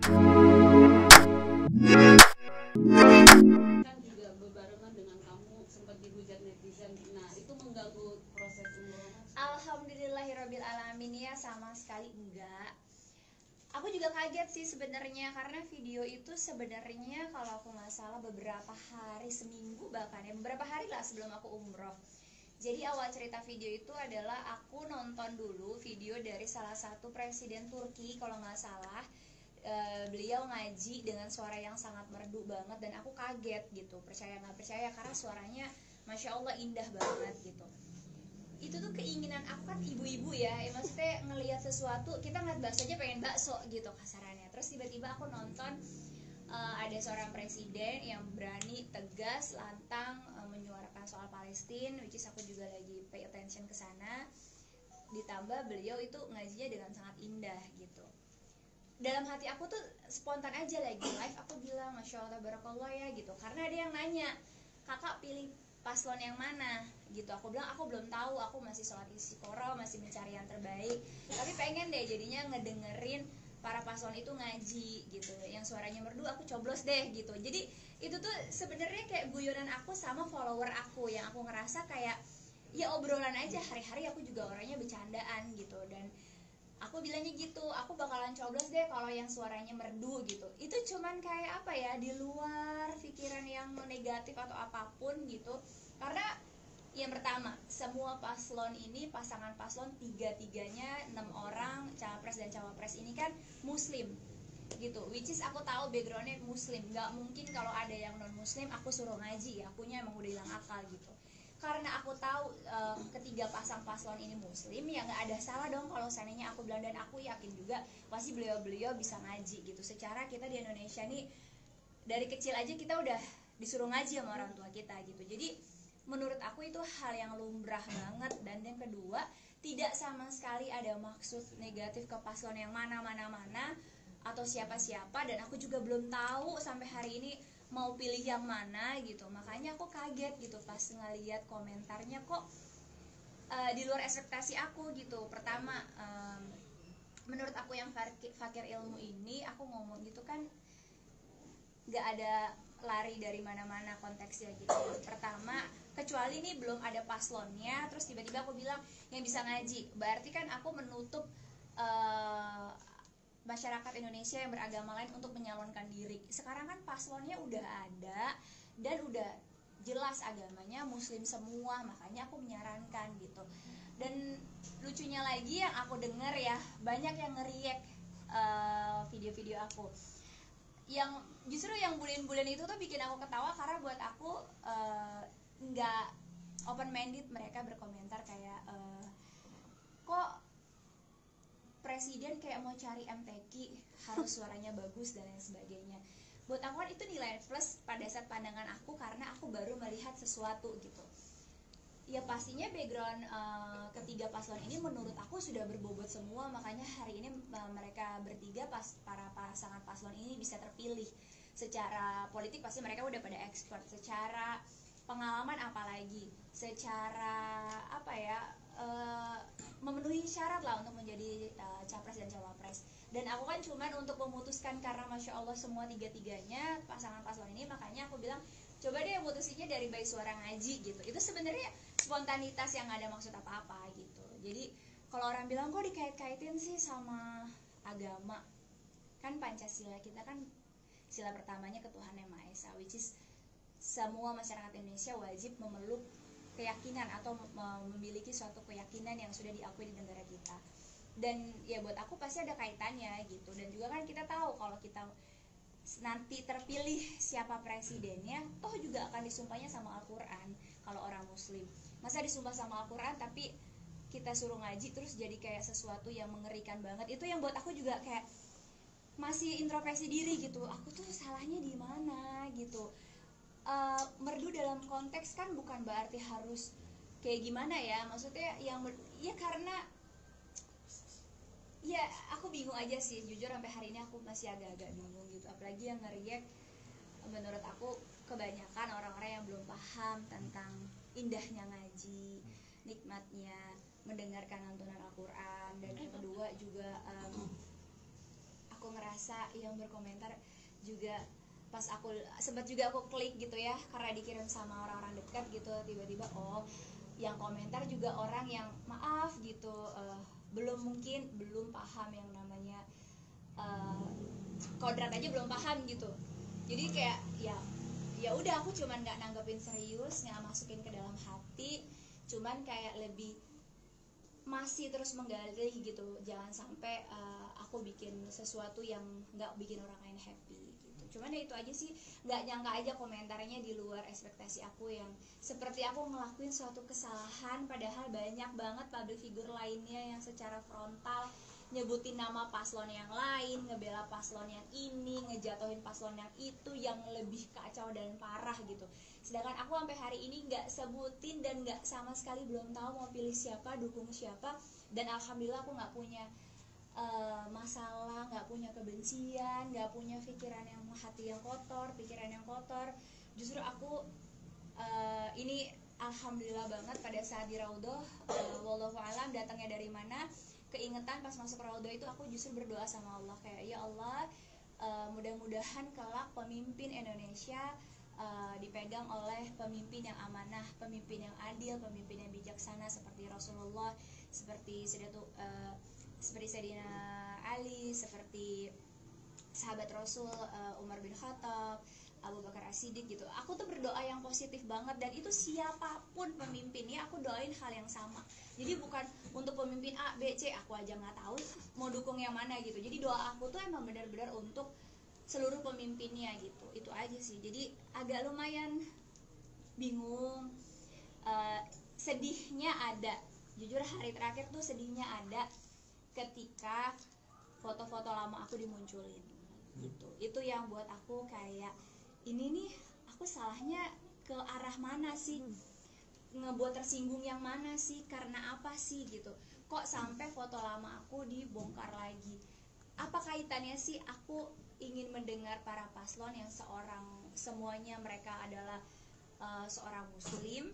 Kan juga berbarengan dengan kamu sempat dihujat netizen. Nah, itu mengganggu proses umroh Mas? Alhamdulillahirabbil alamin, ya sama sekali enggak. Aku juga kaget sih sebenarnya, karena video itu sebenarnya kalau aku nggak salah beberapa hari, seminggu bahkan ya, beberapa hari lah sebelum aku umroh. Jadi awal cerita video itu adalah aku nonton dulu video dari salah satu presiden Turki kalau nggak salah. Beliau ngaji dengan suara yang sangat merdu banget dan aku kaget gitu, percaya nggak percaya, karena suaranya masya Allah indah banget gitu. Itu tuh keinginan aku, kan ibu-ibu ya, maksudnya ngelihat sesuatu, kita ngeliat bakso aja pengen bakso gitu kasarannya. Terus tiba-tiba aku nonton ada seorang presiden yang berani, tegas, lantang menyuarakan soal Palestina, which is aku juga lagi pay attention ke sana. Ditambah beliau itu ngajinya dengan sangat indah gitu. Dalam hati aku tuh spontan aja lagi live, aku bilang masya Allah barakallah ya gitu, karena ada yang nanya, kakak pilih paslon yang mana gitu. Aku bilang aku belum tahu, aku masih sholat istiqoroh, masih mencari yang terbaik, tapi pengen deh jadinya ngedengerin para paslon itu ngaji gitu, yang suaranya merdu aku coblos deh gitu. Jadi itu tuh sebenarnya kayak guyonan aku sama follower aku, yang aku ngerasa kayak ya obrolan aja, hari-hari aku juga orangnya bercandaan gitu. Dan aku bilangnya gitu, aku bakalan coblos deh kalau yang suaranya merdu gitu. Itu cuman kayak apa ya, di luar pikiran yang negatif atau apapun gitu. Karena yang pertama, semua paslon ini, pasangan paslon tiga-tiganya 6 orang capres dan cawapres ini kan muslim gitu, which is aku tahu backgroundnya muslim, nggak mungkin kalau ada yang non muslim aku suruh ngaji ya, akunya emang udah hilang akal gitu. Karena aku tahu ketiga pasang paslon ini muslim, ya nggak ada salah dong kalau seandainya aku bilang, dan aku yakin juga pasti beliau-beliau bisa ngaji gitu. Secara kita di Indonesia nih dari kecil aja kita udah disuruh ngaji sama orang tua kita gitu. Jadi menurut aku itu hal yang lumrah banget. Dan yang kedua, tidak sama sekali ada maksud negatif ke paslon yang mana atau siapa-siapa, dan aku juga belum tahu sampai hari ini mau pilih yang mana gitu. Makanya aku kaget gitu pas ngeliat komentarnya, kok di luar ekspektasi aku gitu. Pertama, menurut aku yang fakir ilmu ini, aku ngomong gitu kan nggak ada lari dari mana-mana konteksnya gitu. Pertama, kecuali nih belum ada paslonnya, terus tiba-tiba aku bilang yang bisa ngaji, berarti kan aku menutup masyarakat Indonesia yang beragama lain untuk menyalonkan diri. Sekarang kan paslonnya udah ada dan udah jelas agamanya muslim semua, makanya aku menyarankan gitu. Dan lucunya lagi yang aku dengar ya, banyak yang nge-react video-video aku, yang justru yang bulen-bulen itu tuh bikin aku ketawa, karena buat aku nggak open minded. Mereka berkomentar kayak kok presiden kayak mau cari MTQ, harus suaranya bagus dan lain sebagainya. Buat aku kan itu nilai plus pada saat pandangan aku, karena aku baru melihat sesuatu gitu. Ya pastinya background ketiga paslon ini menurut aku sudah berbobot semua, makanya hari ini mereka bertiga, para pasangan paslon ini bisa terpilih. Secara politik pasti mereka udah pada expert, secara pengalaman apalagi, secara apa ya, memenuhi syarat lah untuk menjadi capres dan cawapres. Dan aku kan cuman untuk memutuskan, karena masya Allah semua tiga-tiganya pasangan paslon ini, makanya aku bilang coba deh mutusinnya dari bayi suara ngaji gitu. Itu sebenarnya spontanitas yang gak ada maksud apa-apa gitu. Jadi kalau orang bilang kok dikait-kaitin sih sama agama, kan Pancasila kita kan sila pertamanya ketuhanan yang Maha Esa, which is semua masyarakat Indonesia wajib memeluk keyakinan atau memiliki suatu keyakinan yang sudah diakui di negara kita. Dan ya buat aku pasti ada kaitannya gitu. Dan juga kan kita tahu kalau kita nanti terpilih siapa presidennya, toh juga akan disumpahnya sama Al-Quran. Kalau orang muslim, masa disumpah sama Al-Quran tapi kita suruh ngaji terus jadi kayak sesuatu yang mengerikan banget. Itu yang buat aku juga kayak masih introspeksi diri gitu, aku tuh salahnya di mana gitu. Merdu dalam konteks kan bukan berarti harus kayak gimana ya, maksudnya yang ya karena ya aku bingung aja sih, jujur sampai hari ini aku masih agak-agak bingung gitu. Apalagi yang nge-react, menurut aku kebanyakan orang-orang yang belum paham tentang indahnya ngaji, nikmatnya mendengarkan lantunan Al-Quran. Dan yang kedua juga aku aku ngerasa yang berkomentar juga pas aku sempat juga aku klik gitu ya, karena dikirim sama orang-orang dekat gitu, tiba-tiba oh yang komentar juga orang yang maaf gitu, mungkin belum paham yang namanya kodrat aja belum paham gitu. Jadi kayak ya udah, aku cuman nggak nanggepin serius, nggak masukin ke dalam hati, cuman kayak lebih masih terus menggali gitu, jangan sampai aku bikin sesuatu yang nggak bikin orang lain happy gitu. Cuman ya itu aja sih, nggak nyangka aja komentarnya di luar ekspektasi aku, yang seperti aku ngelakuin suatu kesalahan padahal banyak banget public figure lainnya yang secara frontal nyebutin nama paslon yang lain, ngebela paslon yang ini, ngejatuhin paslon yang itu yang lebih kacau dan parah gitu. Sedangkan aku sampai hari ini nggak sebutin dan nggak sama sekali belum tahu mau pilih siapa, dukung siapa, dan alhamdulillah aku nggak punya masalah, nggak punya kebencian, nggak punya pikiran yang hati yang kotor, pikiran yang kotor. Justru aku ini alhamdulillah banget pada saat di Raudhah, wallahu alam datangnya dari mana, keingetan pas masuk Raudhah itu aku justru berdoa sama Allah kayak, ya Allah, mudah-mudahan kelak pemimpin Indonesia dipegang oleh pemimpin yang amanah, pemimpin yang adil, pemimpin yang bijaksana seperti Rasulullah, seperti Sayyidina Ali, seperti sahabat Rasul Umar bin Khattab, Abu Bakar As-Siddiq gitu. Aku tuh berdoa yang positif banget, dan itu siapapun pemimpinnya aku doain hal yang sama. Jadi bukan untuk pemimpin A, B, C, aku aja nggak tahu mau dukung yang mana gitu. Jadi doa aku tuh emang benar-benar untuk seluruh pemimpinnya gitu. Itu aja sih. Jadi agak lumayan bingung, sedihnya ada. Jujur hari terakhir tuh sedihnya ada ketika foto-foto lama aku dimunculin gitu. Itu yang buat aku kayak, ini nih aku salahnya ke arah mana sih, ngebuat tersinggung yang mana sih, karena apa sih gitu, kok sampai foto lama aku dibongkar lagi. Apa kaitannya sih aku ingin mendengar para paslon yang semuanya mereka adalah seorang muslim,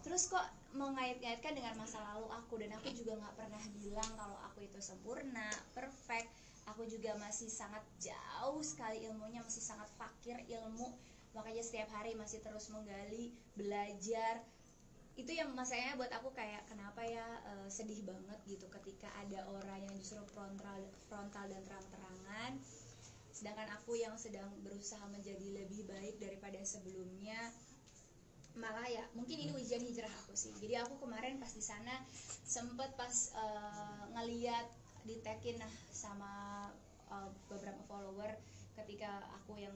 terus kok mengait-ngaitkan dengan masa lalu aku, dan aku juga nggak pernah bilang kalau aku itu sempurna, perfect. Aku juga masih sangat jauh sekali ilmunya, masih sangat fakir ilmu, makanya setiap hari masih terus menggali, belajar. Itu yang masanya buat aku kayak kenapa ya sedih banget gitu ketika ada orang yang justru frontal dan terang-terangan, sedangkan aku yang sedang berusaha menjadi lebih baik daripada sebelumnya malah ya mungkin ini ujian hijrah aku sih. Jadi aku kemarin pas di sana sempet pas ngeliat ditekin sama beberapa follower ketika aku yang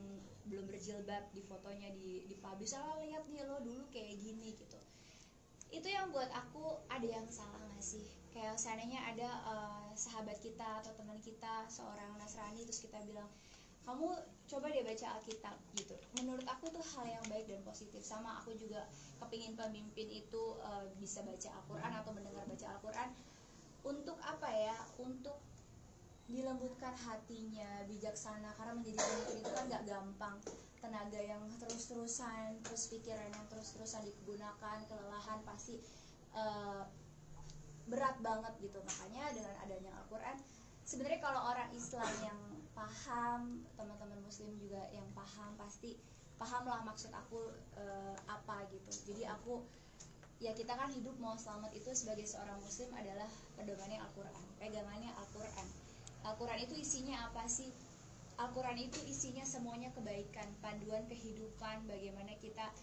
belum berjilbab di fotonya di publish, lihat nih lo dulu kayak gini gitu. Itu yang buat aku ada yang salah nggak sih, kayak seandainya ada sahabat kita atau teman kita seorang Nasrani terus kita bilang, kamu coba deh baca Alkitab gitu. Menurut aku tuh hal yang baik dan positif. Sama aku juga kepingin pemimpin itu bisa baca Al-Quran atau mendengar baca Al-Quran. Untuk apa ya, untuk dilembutkan hatinya, bijaksana. Karena menjadi pemimpin itu kan gak gampang. Tenaga yang terus-terusan, terus pikiran yang terus-terusan digunakan, kelelahan pasti berat banget gitu. Makanya dengan adanya Al-Quran, sebenarnya kalau orang Islam yang paham, teman-teman muslim juga yang paham, pasti paham lah maksud aku apa gitu. Jadi aku ya, kita kan hidup mau selamat itu sebagai seorang muslim adalah pedomannya Al-Quran, pegangannya Al-Quran. Al-Quran itu isinya apa sih? Al-Quran itu isinya semuanya kebaikan, panduan kehidupan, bagaimana kita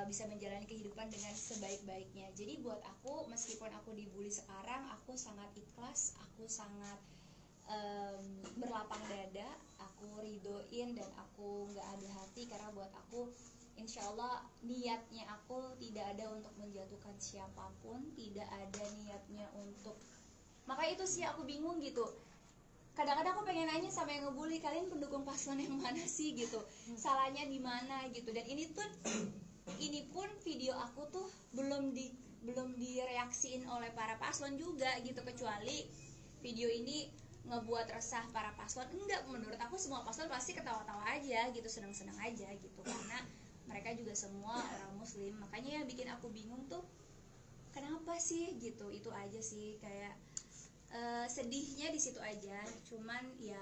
bisa menjalani kehidupan dengan sebaik-baiknya. Jadi buat aku, meskipun aku dibully sekarang, aku sangat ikhlas, aku sangat berlapang dada, aku ridoin dan aku nggak ada hati, karena buat aku insya Allah niatnya aku tidak ada untuk menjatuhkan siapapun, tidak ada niatnya untuk, makanya itu sih aku bingung gitu. Kadang-kadang aku pengen nanya sama yang ngebully, kalian pendukung paslon yang mana sih gitu, salahnya di mana gitu. Dan ini pun video aku tuh belum direaksiin oleh para paslon juga gitu, kecuali video ini ngebuat resah para paslon. Enggak, menurut aku semua paslon pasti ketawa-tawa aja gitu, senang-senang aja gitu, karena mereka juga semua orang muslim. Makanya yang bikin aku bingung tuh kenapa sih gitu. Itu aja sih, kayak sedihnya di situ aja, cuman ya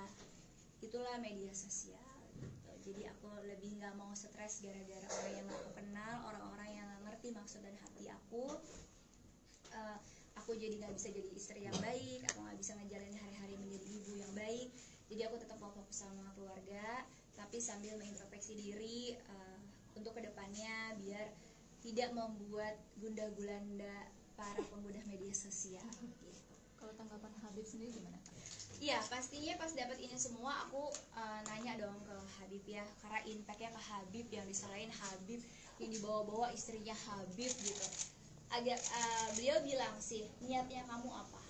itulah media sosial gitu. Jadi aku lebih nggak mau stres gara-gara orang yang aku kenal, orang-orang yang nggak ngerti maksud dan hati aku. Aku jadi nggak bisa jadi istri yang baik, aku nggak bisa ngejalanin hari-hari menjadi ibu yang baik. Jadi aku tetap mau fokus sama keluarga, tapi sambil mengintrospeksi diri untuk kedepannya biar tidak membuat gundah gulana para pengguna media sosial. Gitu. Kalau tanggapan Habib sendiri gimana, Kak? Iya, pastinya pas dapat ini semua aku nanya dong ke Habib ya, karena impactnya ke Habib, yang disalahin Habib, yang dibawa-bawa istrinya Habib gitu. Agak beliau bilang sih, niatnya kamu apa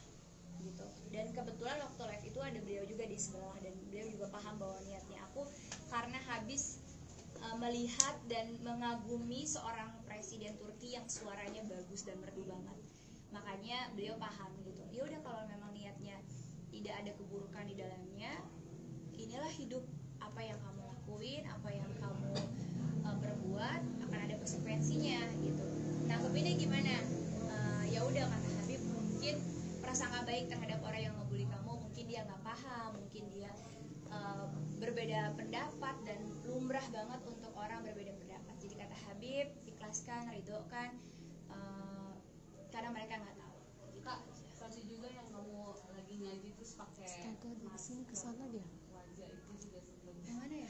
gitu. Dan kebetulan waktu live itu ada beliau juga di sebelah, dan beliau juga paham bahwa niatnya aku karena habis melihat dan mengagumi seorang presiden Turki yang suaranya bagus dan merdu banget. Makanya beliau paham gitu. Ya udah, kalau memang niatnya tidak ada keburukan di dalamnya, inilah hidup, apa yang kamu lakuin, apa yang kamu berbuat akan ada konsekuensinya gitu. Nanggepinnya gimana? Ya udah, kata Habib, mungkin prasangka baik terhadap orang yang ngebully kamu, mungkin dia nggak paham, mungkin dia berbeda pendapat, dan lumrah banget untuk orang berbeda pendapat. Jadi kata Habib, ikhlaskan, ridhokan, karena mereka nggak tahu. Kak, kasih juga yang kamu lagi ngaji terus pakai Astaga, di kesana dia. wajah itu juga sempat Yang mana ya?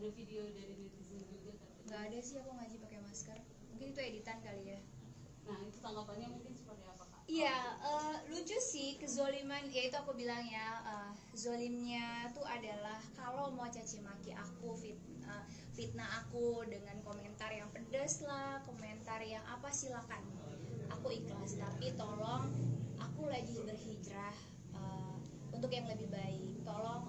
ada video dari netizen juga katanya. Nggak ada sih, aku ngaji pakai masker. Mungkin itu editan kali ya. Nah itu tanggapannya mungkin seperti apa, Kak? Iya, lucu sih kezoliman, ya itu aku bilang ya, zolimnya tuh adalah kalau mau caci maki aku, fitnah aku dengan komentar yang pedes lah, komentar yang apa, silakan, aku ikhlas, tapi tolong aku lagi berhijrah untuk yang lebih baik. Tolong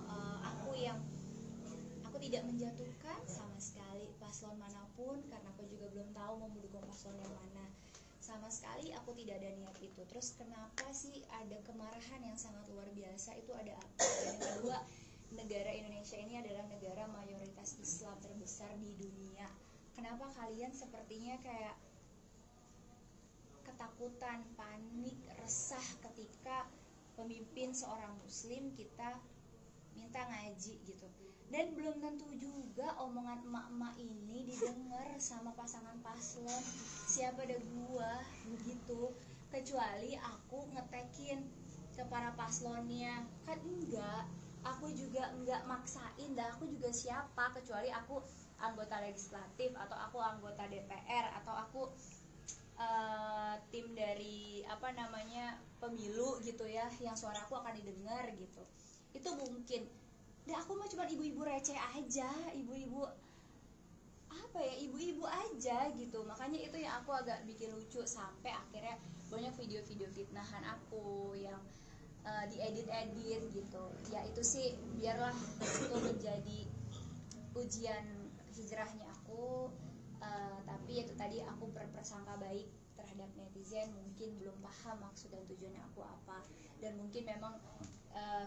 aku tidak menjatuhkan sama sekali paslon manapun, karena aku juga belum tahu mau mendukung paslon yang mana. Sama sekali aku tidak ada niat itu. Terus kenapa sih ada kemarahan yang sangat luar biasa, itu ada apa? Dan yang kedua, negara Indonesia ini adalah negara mayoritas Islam terbesar di dunia. Kenapa kalian sepertinya kayak ketakutan, panik, resah ketika pemimpin seorang muslim kita minta ngaji gitu? Dan belum tentu juga omongan emak-emak ini didengar sama pasangan paslon. Siapa ada gua gitu, kecuali aku ngetekin ke para paslonnya. Kan enggak, aku juga enggak maksain, dan aku juga siapa, kecuali aku anggota legislatif, atau aku anggota DPR, atau aku tim dari pemilu gitu ya, yang suara aku akan didengar gitu. Itu mungkin. Dan aku mah cuma ibu-ibu receh aja, ibu-ibu aja gitu. Makanya itu yang aku agak bikin lucu, sampai akhirnya banyak video-video fitnahan aku yang diedit-edit gitu. Ya itu sih biarlah itu menjadi ujian hijrahnya aku. Tapi itu tadi, aku berprasangka baik terhadap netizen, mungkin belum paham maksud dan tujuannya aku apa, dan mungkin memang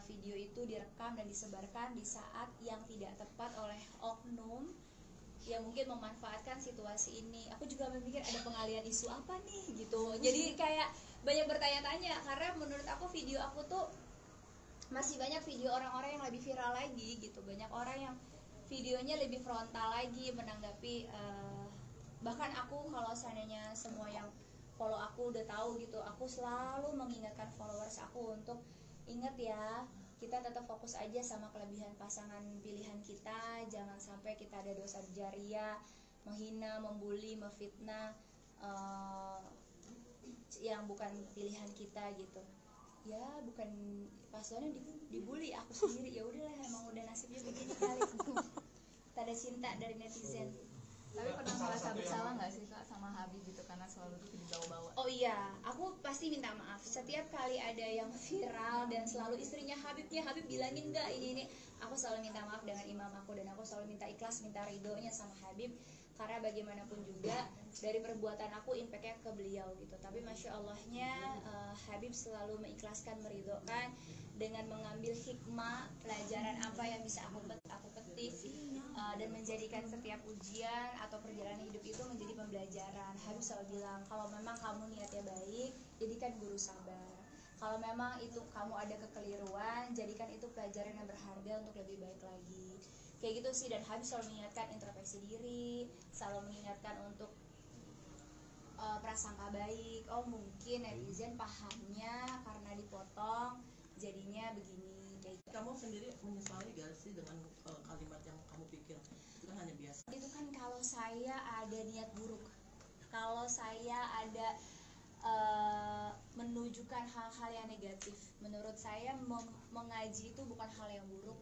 video itu direkam dan disebarkan di saat yang tidak tepat oleh oknum yang mungkin memanfaatkan situasi ini. Aku juga memikir ada pengalian isu apa nih gitu. Jadi kayak banyak bertanya-tanya, karena menurut aku video aku tuh masih banyak video orang-orang yang lebih viral lagi gitu. Banyak orang yang videonya lebih frontal lagi menanggapi, bahkan aku kalau seandainya semua yang follow aku udah tahu gitu, aku selalu mengingatkan followers aku untuk ingat ya, kita tetap fokus aja sama kelebihan pasangan pilihan kita. Jangan sampai kita ada dosa jariah, menghina, membuli, memfitnah yang bukan pilihan kita gitu. Ya bukan paslonnya dibully, aku sendiri. Ya udahlah, emang udah nasibnya begini kali. Tak ada cinta dari netizen. Tapi pernah merasa bersalah nggak sih, Kak, sama Habib gitu, karena selalu dibawa-bawa? Oh iya, aku pasti minta maaf setiap kali ada yang viral dan selalu istrinya Habib bilangin enggak ini. Aku selalu minta maaf dengan imam aku, dan aku selalu minta ikhlas, minta ridhonya sama Habib, karena bagaimanapun juga dari perbuatan aku impactnya ke beliau gitu. Tapi masya Allahnya Habib selalu mengikhlaskan, meridhokan, dengan mengambil hikmah pelajaran apa yang bisa aku petik, dan menjadikan setiap ujian atau perjalanan hidup itu menjadi pembelajaran. Habib selalu bilang, kalau memang kamu niatnya baik, jadikan guru sabar. Kalau memang itu kamu ada kekeliruan, jadikan itu pelajaran yang berharga untuk lebih baik lagi. Kayak gitu sih. Dan Habib selalu mengingatkan introspeksi diri, selalu mengingatkan untuk prasangka baik. Oh mungkin netizen pahamnya karena dipotong jadinya begini kayak gitu. Kamu sendiri menyesali gak sih dengan kalimat yang kamu pikir itu kan hanya biasa? Itu kan kalau saya ada niat buruk, kalau saya ada menunjukkan hal-hal yang negatif. Menurut saya mengaji itu bukan hal yang buruk,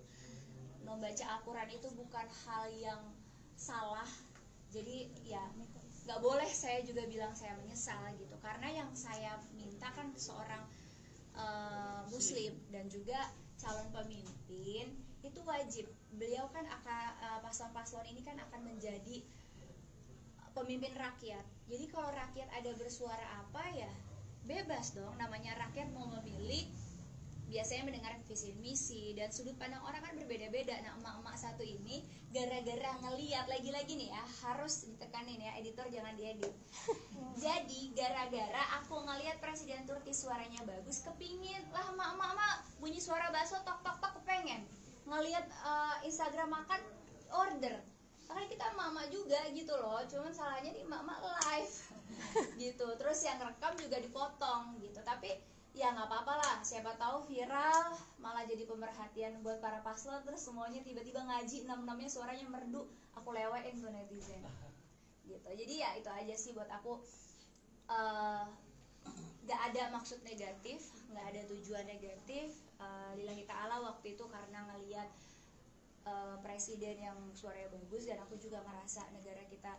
membaca Al-Quran itu bukan hal yang salah. Jadi ya nggak boleh saya juga bilang saya menyesal gitu, karena yang saya minta kan seorang muslim dan juga calon pemimpin itu wajib. Beliau kan akan paslon-paslon ini kan akan menjadi pemimpin rakyat. Jadi kalau rakyat ada bersuara apa ya bebas dong, namanya rakyat mau memilih, biasanya mendengar visi misi dan sudut pandang orang kan berbeda-beda. Nah emak-emak satu ini gara-gara ngeliat, lagi-lagi nih ya harus ditekanin ya editor jangan diedit. Jadi gara-gara aku ngeliat Presiden Turki suaranya bagus, kepingin lah emak-emak bunyi suara bakso tok tok tok, kepengen ngeliat Instagram makan order. Makanya kita emak-emak juga gitu loh, cuman salahnya nih emak-emak live gitu. Terus yang rekam juga dipotong gitu, tapi ya nggak apa-apa lah, siapa tahu viral malah jadi pemerhatian buat para paslon, terus semuanya tiba-tiba ngaji 6-6-nya suaranya merdu, aku lewein tuh netizen gitu. Jadi ya itu aja sih buat aku, nggak ada maksud negatif, nggak ada tujuan negatif. Lillahi ta'ala waktu itu karena ngelihat presiden yang suaranya bagus, dan aku juga ngerasa negara kita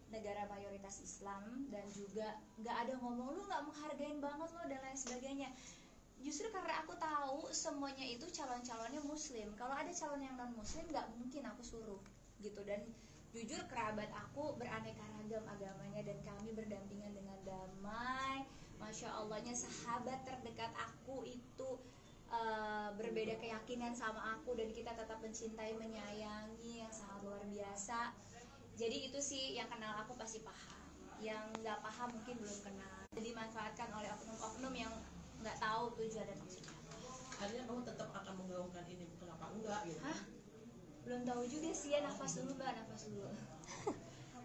negara mayoritas Islam, dan juga nggak ada ngomong lu nggak menghargain banget lo dan lain sebagainya. Justru karena aku tahu semuanya itu calon-calonnya muslim, kalau ada calon yang non muslim nggak mungkin aku suruh gitu. Dan jujur kerabat aku beraneka ragam agamanya dan kami berdampingan dengan damai. Masya Allahnya sahabat terdekat aku itu berbeda keyakinan sama aku, dan kita tetap mencintai menyayangi yang sangat luar biasa. Jadi itu sih yang kenal aku pasti paham, yang nggak paham mungkin belum kenal. Jadi dimanfaatkan oleh oknum-oknum yang nggak tahu tujuan dan maksudnya. Artinya kamu tetap akan menggaungkan ini, kenapa enggak gitu? Hah? Belum tahu juga sih ya, nafas dulu mbak, nafas dulu.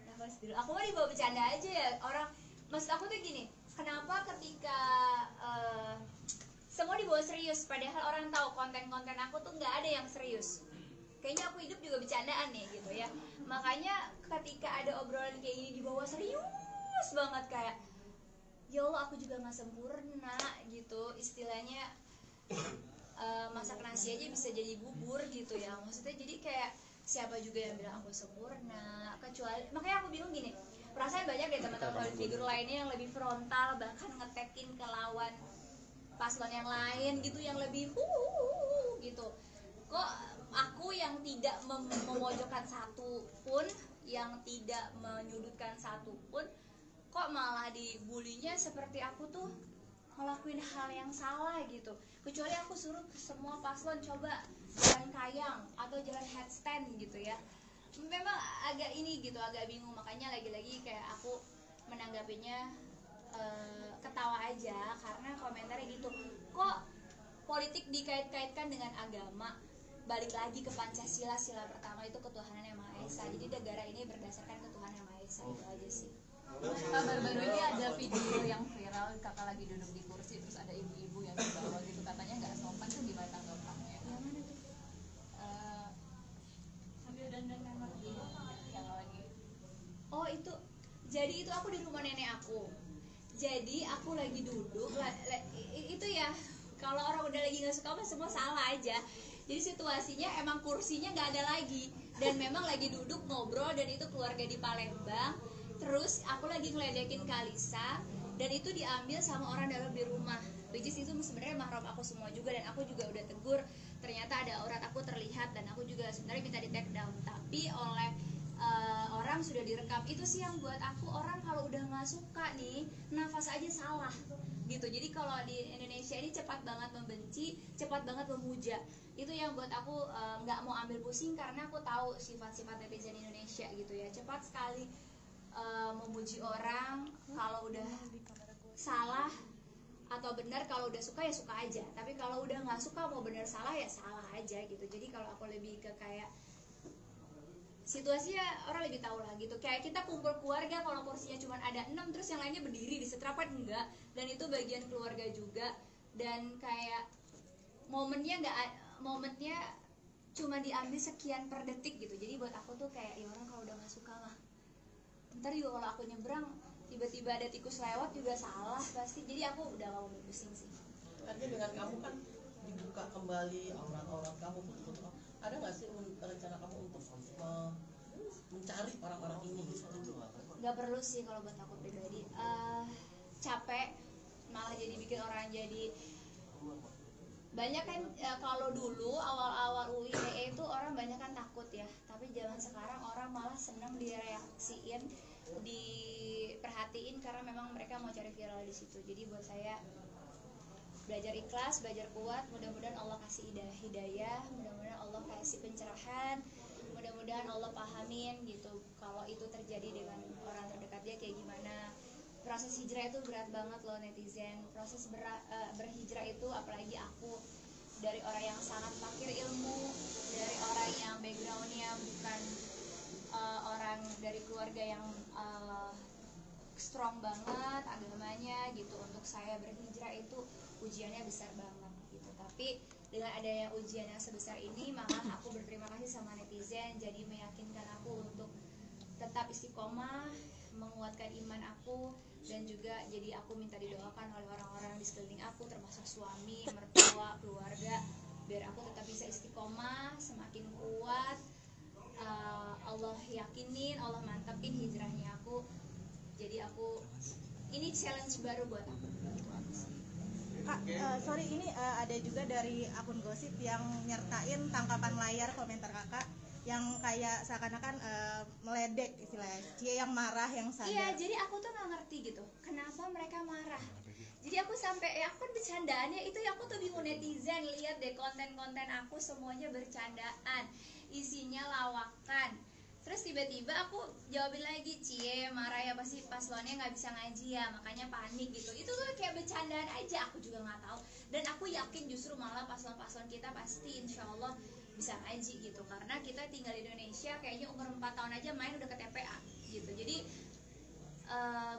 Nafas dulu. Aku mah dibawa bercanda aja ya orang. Maksud aku tuh gini, kenapa ketika semua dibawa serius, padahal orang tahu konten-konten aku tuh nggak ada yang serius. Kayaknya aku hidup juga bercandaan nih gitu ya. Makanya ketika ada obrolan kayak gini dibawa serius banget, kayak ya Allah aku juga nggak sempurna gitu. Istilahnya masak nasi aja bisa jadi bubur gitu ya. Maksudnya jadi kayak siapa juga yang bilang aku sempurna, kecuali makanya aku bingung gini. Perasaan banyak deh teman-teman figur lainnya yang lebih frontal, bahkan ngetekin ke lawan paslon yang lain gitu, yang lebih gitu. Kok aku yang tidak memojokkan satu pun, yang tidak menyudutkan satu pun, kok malah dibulinya seperti aku tuh ngelakuin hal yang salah gitu. Kecuali aku suruh semua paslon coba jalan kayang atau jalan headstand gitu ya. Memang agak ini gitu, agak bingung. Makanya lagi-lagi kayak aku menanggapinya ketawa aja, karena komentarnya gitu, kok politik dikait-kaitkan dengan agama. Balik lagi ke Pancasila, sila pertama itu ketuhanan yang Maha Esa. Jadi negara ini berdasarkan ketuhanan yang Maha Esa, itu aja sih. Baru-baru ini ada video yang viral, kakak lagi duduk di kursi terus ada ibu-ibu yang di bawah gitu, katanya nggak sopan, tuh gimana tanggapanmu ya? Yang mana tuh? Sambil dandan lagi yang lagi. Oh itu, jadi itu aku di rumah nenek aku. Jadi aku lagi duduk, itu ya kalau orang udah lagi nggak suka mah semua salah aja. Jadi situasinya emang kursinya nggak ada lagi, dan memang lagi duduk ngobrol, dan itu keluarga di Palembang. Terus aku lagi ngeledekin Kalisa, dan itu diambil sama orang dalam di rumah. Which is itu sebenarnya mahram aku semua juga, dan aku juga udah tegur. Ternyata ada aurat aku terlihat, dan aku juga sebenarnya minta di take down, tapi oleh orang sudah direkam. Itu sih yang buat aku, orang kalau udah nggak suka nih nafas aja salah gitu. Jadi kalau di Indonesia ini cepat banget membenci, cepat banget memuja. Itu yang buat aku nggak mau ambil pusing, karena aku tahu sifat-sifat netizen Indonesia gitu ya, cepat sekali memuji orang. Kalau udah salah atau benar. Kalau udah suka ya suka aja, tapi kalau udah nggak suka mau benar salah ya salah aja gitu. Jadi kalau aku lebih ke kayak situasinya orang lebih tahu lah gitu. Kayak kita kumpul keluarga, kalau kursinya cuma ada 6 terus yang lainnya berdiri di setrapan, enggak. Dan itu bagian keluarga juga. Dan kayak momennya cuma diambil sekian per detik gitu. Jadi buat aku tuh kayak ya orang kalau udah nggak suka mah, ntar juga kalau aku nyebrang tiba-tiba ada tikus lewat juga salah pasti. Jadi aku udah gak mau pusing sih. Artinya dengan kamu kan dibuka kembali aurat-aurat kamu, foto-foto kamu. Ada nggak sih rencana kamu untuk mencari orang-orang ini? Gak perlu sih kalau buat aku pribadi. Capek, malah jadi bikin orang jadi banyak kan. Kalau dulu awal-awal UITE itu orang banyak kan takut ya, tapi zaman sekarang orang malah senang direaksiin, diperhatiin karena memang mereka mau cari viral di situ. Jadi buat saya belajar ikhlas, belajar kuat, mudah-mudahan Allah kasih hidayah, mudah-mudahan Allah kasih pencerahan, mudah-mudahan Allah pahamin gitu kalau itu terjadi dengan orang terdekat dia kayak gimana. Proses hijrah itu berat banget loh netizen. Proses berhijrah itu, apalagi aku dari orang yang sangat fakir ilmu, dari orang yang backgroundnya bukan orang dari keluarga yang strong banget agamanya gitu. Untuk saya berhijrah itu ujiannya besar banget gitu. Tapi dengan adanya ujian yang sebesar ini, malah aku berterima kasih sama netizen, jadi meyakinkan aku untuk tetap istiqomah, menguatkan iman aku, dan juga jadi aku minta didoakan oleh orang-orang di sekeliling aku, termasuk suami, mertua, keluarga, biar aku tetap bisa istiqomah, semakin kuat. Allah yakinin, Allah mantapin hijrahnya aku. Jadi aku ini challenge baru buat aku. Kak, sorry ini ada juga dari akun gosip yang nyertain tangkapan layar komentar kakak yang kayak seakan-akan meledek istilahnya, Cie yang marah, yang sadar. Iya, jadi aku tuh nggak ngerti gitu, kenapa mereka marah. Jadi aku sampai, aku kan bercandaannya itu ya, aku tuh bingung. Netizen lihat deh konten-konten aku semuanya bercandaan, isinya lawakan. Terus tiba-tiba aku jawabin lagi, Cie marah ya pasti paslonnya nggak bisa ngaji ya, makanya panik gitu. Itu tuh kayak bercandaan aja, aku juga nggak tahu. Dan aku yakin justru malah paslon-paslon kita pasti insya Allah bisa ngaji gitu, karena kita tinggal di Indonesia kayaknya umur 4 tahun aja main udah ke TPA gitu. Jadi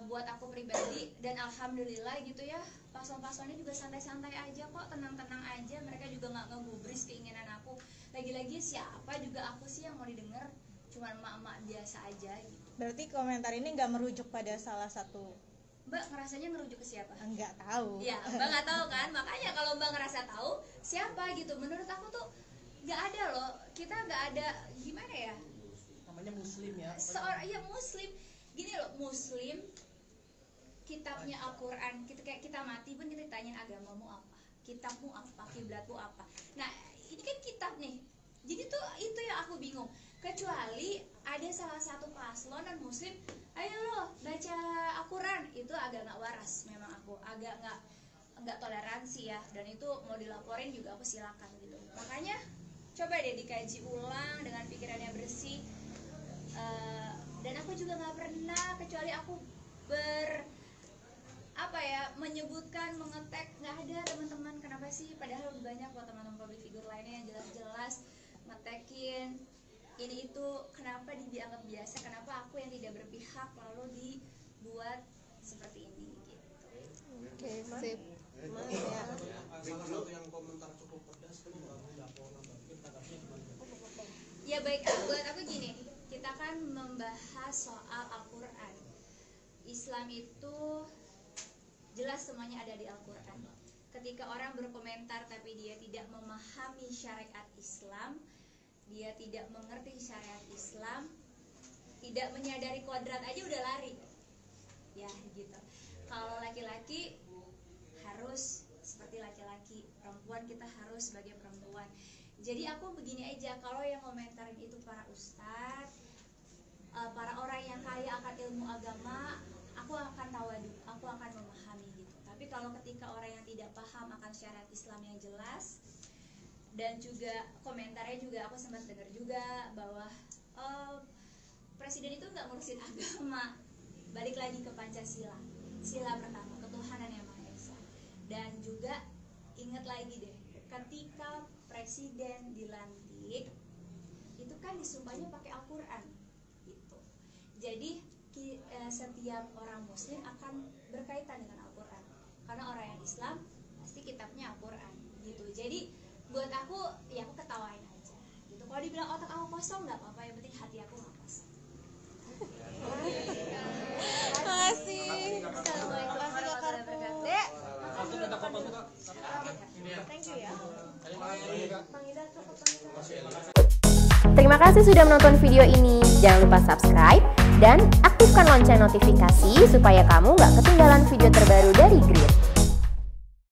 buat aku pribadi, dan alhamdulillah gitu ya, paslon-paslonnya juga santai-santai aja kok, tenang-tenang aja. Mereka juga nggak ngegubris keinginan aku. Lagi-lagi siapa juga aku sih yang mau didengar, cuma emak-emak biasa aja gitu. Berarti komentar ini nggak merujuk pada salah satu. Mbak ngerasanya ngerujuk ke siapa? Enggak tahu. Ya Mbak nggak tahu kan, makanya kalau Mbak ngerasa tahu siapa gitu, menurut aku tuh nggak ada loh, kita nggak ada, gimana ya, Namanya muslim ya. seorang ya muslim gini loh, muslim kitabnya Al-Quran, kita mati pun kita ditanyain agamamu apa, kitabmu apa, kiblatmu apa. Nah ini kan kitab nih, jadi tuh itu yang aku bingung. Kecuali ada salah satu paslon non muslim, ayo lo baca Al-Quran, itu agak nggak waras. Memang aku agak nggak toleransi ya, dan itu mau dilaporin juga aku silakan gitu. Makanya coba deh dikaji ulang dengan pikirannya bersih. Dan aku juga nggak pernah, kecuali aku menyebutkan, mengetek, nggak ada teman-teman. Kenapa sih? Padahal lebih banyak loh teman-teman public figure lainnya yang jelas-jelas ngetekin ini itu. Kenapa dianggap biasa? Kenapa aku yang tidak berpihak lalu dibuat seperti ini gitu. Oke, sip. Mas ya. Salah satu yang komentar cukup pedas itu mungkin tanggapnya gimana? Ya baik, buat aku gini, kita kan membahas soal Al-Quran. Islam itu jelas semuanya ada di Al-Quran. Ketika orang berkomentar tapi dia tidak memahami syariat Islam, dia tidak mengerti syariat Islam, tidak menyadari kodrat aja udah lari. Ya gitu. Kalau laki-laki harus seperti laki-laki, perempuan kita harus sebagai perempuan. Jadi aku begini aja, kalau yang komentarin itu para ustadz, para orang yang kaya akan ilmu agama, aku akan tawadu, aku akan memahami gitu. Tapi kalau ketika orang yang tidak paham akan syariat Islam yang jelas, dan juga komentarnya juga aku sempat dengar juga bahwa presiden itu nggak ngurusin agama. Balik lagi ke Pancasila, sila pertama, ketuhanan yang Maha Esa. Dan juga ingat lagi deh, ketika presiden dilantik itu kan disumpahnya pakai Al-Quran gitu. Jadi setiap orang muslim akan berkaitan dengan Al-Quran, karena orang yang Islam pasti kitabnya Al-Quran gitu. Jadi buat aku, ya aku ketawain aja gitu. Kalau dibilang otak aku kosong nggak apa-apa, yang penting hati aku nggak kosong. Makasih. Assalamualaikum warahmatullahi wabarakatuh. Dek, Satu kita foto juga. thank you ya. Terima kasih sudah menonton video ini. Jangan lupa subscribe dan aktifkan lonceng notifikasi supaya kamu nggak ketinggalan video terbaru dari Grid.